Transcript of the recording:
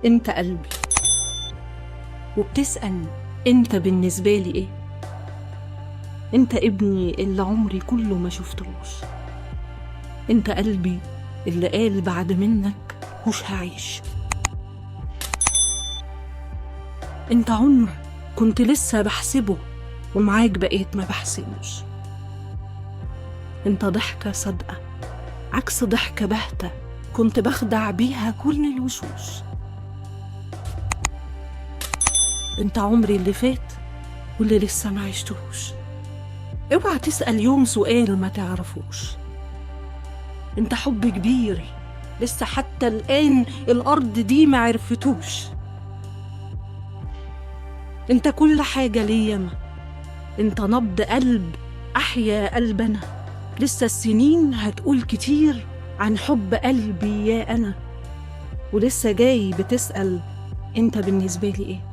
انت قلبي، وبتسألني انت بالنسبة لي ايه؟ انت ابني اللي عمري كله ما شفتهوش، انت قلبي اللي قال بعد منك مش هعيش، انت عمر كنت لسه بحسبه ومعاك بقيت ما بحسبوش، انت ضحكة صادقة عكس ضحكة باهتة كنت بخدع بيها كل الوشوش، انت عمري اللي فات واللي لسه ما عشتهوش، اوعى تسأل يوم سؤال ما تعرفوش، انت حب كبير لسه حتى الآن الأرض دي ما عرفتوش، انت كل حاجة ليا ما، انت نبض قلب أحيا قلبنا، لسه السنين هتقول كتير عن حب قلبي يا أنا، ولسه جاي بتسأل انت بالنسبة لي ايه؟